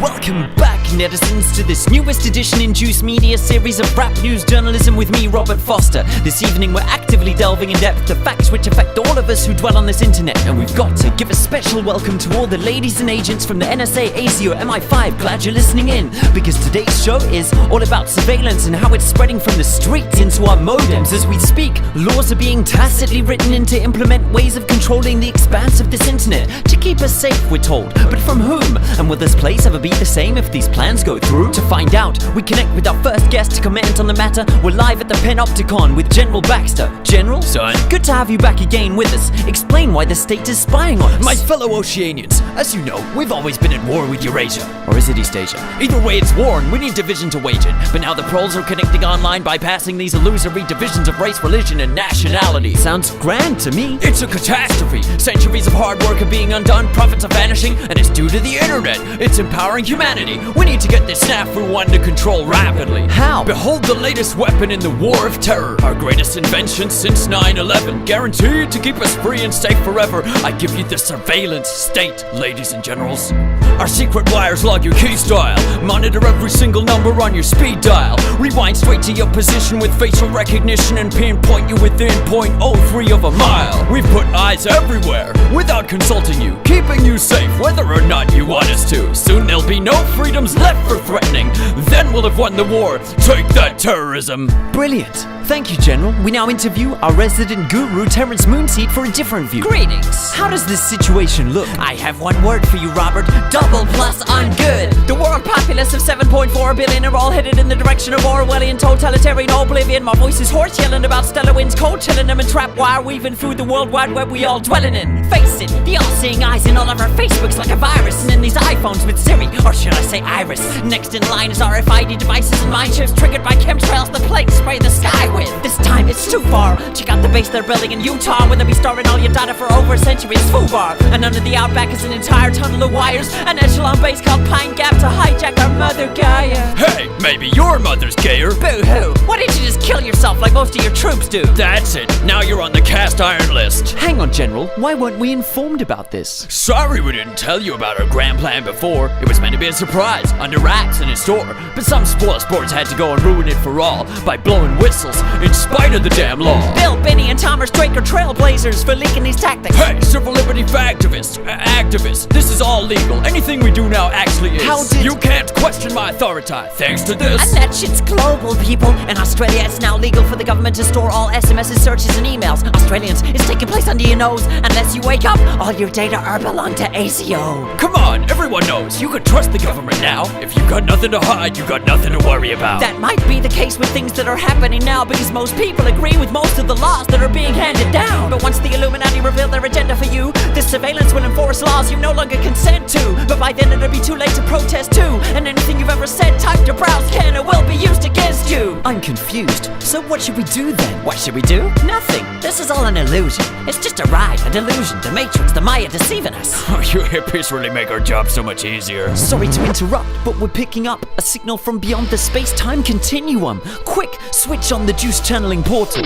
Welcome back, netizens, to this newest edition in Juice Media series of rap news journalism with me, Robert Foster. This evening we're actively delving in depth to facts which affect all of us who dwell on this internet, and we've got to give a special welcome to all the ladies and agents from the NSA, ASIO, MI5. Glad you're listening in, because today's show is all about surveillance and how it's spreading from the streets into our modems. As we speak, laws are being tacitly written in to implement ways of controlling the expanse of this internet, to keep us safe, we're told. But from whom? And will this place ever be the same if these plans go through? To find out, we connect with our first guest to comment on the matter. We're live at the Panopticon with General Baxter. General? Son? Good to have you back again with us. Explain why the state is spying on us. My fellow Oceanians, as you know, we've always been at war with Eurasia. Or is it East Asia? Either way, it's war and we need division to wage it. But now the proles are connecting online, bypassing these illusory divisions of race, religion, and nationality. Sounds grand to me. It's a catastrophe. Centuries of hard work are being undone, profits are vanishing, and it's due to the internet. It's empowering humanity. We need to get this snafu under control rapidly. How? Behold the latest weapon in the war of terror. Our greatest invention since 9/11. Guaranteed to keep us free and safe forever. I give you the surveillance state, ladies and generals. Our secret wires log your key style. Monitor every single number on your speed dial. Rewind straight to your position with facial recognition and pinpoint you within 0.03 of a mile. We've put eyes everywhere without consulting you, keeping you safe whether or not you want us to. Soon there'll be no freedoms left for threatening. Then we'll have won the war. Take that, terrorism. Brilliant. Thank you, General. We now interview our resident guru, Terrence Moonseed, for a different view. Greetings. How does this situation look? I have one word for you, Robert. Double plus on good. The world populace of 7.4 billion are all headed in the direction of Orwellian totalitarian oblivion. My voice is hoarse, yelling about stellar winds, cold chilling them and trap wire weaving through the world wide web we all dwelling in. Face it, the all-seeing eyes in all of our Facebooks like a virus, and in these iPhones with Siri, or should I say Iris. Next in line is RFID devices and mind chips triggered by chemtrails the plagues spray the sky with. This time it's too far. Check out the base they're building in Utah, where they'll be storing all your data for over a century. It's FUBAR, and under the outback is an entire tunnel of wires, an echelon base called Pine Gap to hijack our mother Gaia. Hey, maybe your mother's gayer. Boo-hoo. Why didn't you just kill yourself like most of your troops do? That's it. Now you're on the cast iron list. Hang on, General. Why weren't we informed about this? Sorry we didn't tell you about our grand plan before. It was meant to be a surprise, under wraps and in store. But some spoil sports had to go and ruin it for all by blowing whistles in spite of the damn law. Bill, Benny, and Thomas Drake are trailblazers for leaking these tactics. Hey, civil liberty activists, this is all legal. Anything we do now actually is. How did... You can't question my authority, thanks to this. And that shit's global, people. In Australia, it's now legal for the government to store all SMSs, searches, and emails. Australians, it's taking place under your nose. Unless you wake up, all your data are belong to ASIO. Come on, everyone knows. You can trust the government now. If you got nothing to hide, you got nothing to worry about. That might be the case with things that are happening now, because most people agree with most of the laws that are being handed down. But once the Illuminati reveal their agenda for you, this surveillance will enforce laws you no longer consent to. But by then it'll be too late to protest too, and anything you've ever said, typed, or browsed can or will be used against you. I'm confused. So what should we do then? What should we do? Nothing. This is all an illusion. It's just a ride, a delusion, the Matrix, the Maya deceiving us. Oh, you hippies really make our job so much easier. Sorry to interrupt, but we're picking up a signal from beyond the space-time continuum. Quick, switch on the juice channeling portal.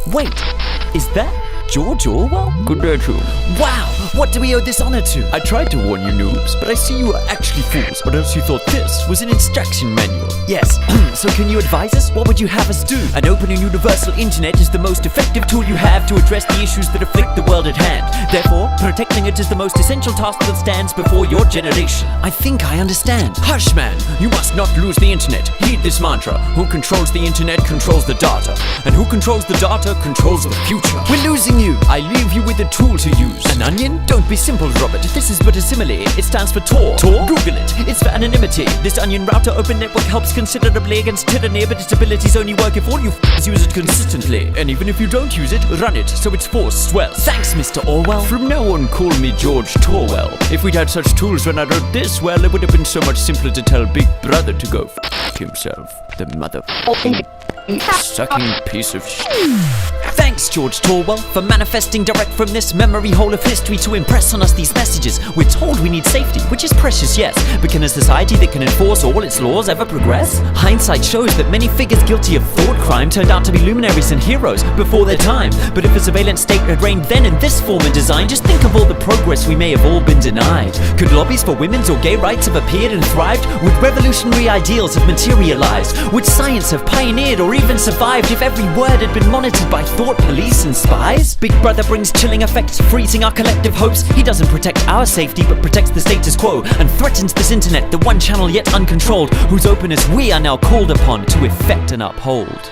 Wait, is that George-Orwell? Good day to you. Wow, what do we owe this honor to? I tried to warn you noobs, but I see you are actually fools, or else you thought this was an instruction manual. Yes, so can you advise us? What would you have us do? An open and universal internet is the most effective tool you have to address the issues that afflict the world at hand. Therefore, protecting it is the most essential task that stands before your generation. I think I understand. Hush, man, you must not lose the internet. Heed this mantra. Who controls the internet controls the data. And who controls the data controls the future. We're losing you. I leave you with a tool to use. An onion? Don't be simple, Robert. This is but a simile. It stands for Tor. Tor? Google it. It's for anonymity. This onion router open network helps considerably against tyranny, but its abilities only work if all you use it consistently. And even if you don't use it, run it so its force swells. Thanks, Mr. Orwell. From now on, call me George-Orwell. If we'd had such tools when I wrote this, well, it would have been so much simpler to tell Big Brother to go f*** himself. The mother sucking piece of shit. Thanks, Bless George-Orwell for manifesting direct from this memory hole of history to impress on us these messages. We're told we need safety, which is precious, yes, but can a society that can enforce all its laws ever progress? Hindsight shows that many figures guilty of thought crime turned out to be luminaries and heroes before their time. But if a surveillance state had reigned then in this form and design, just think of all the progress we may have all been denied. Could lobbies for women's or gay rights have appeared and thrived? Would revolutionary ideals have materialized? Would science have pioneered or even survived if every word had been monitored by thought police and spies? Big Brother brings chilling effects, freezing our collective hopes. He doesn't protect our safety but protects the status quo and threatens this internet, the one channel yet uncontrolled, whose openness we are now called upon to effect and uphold.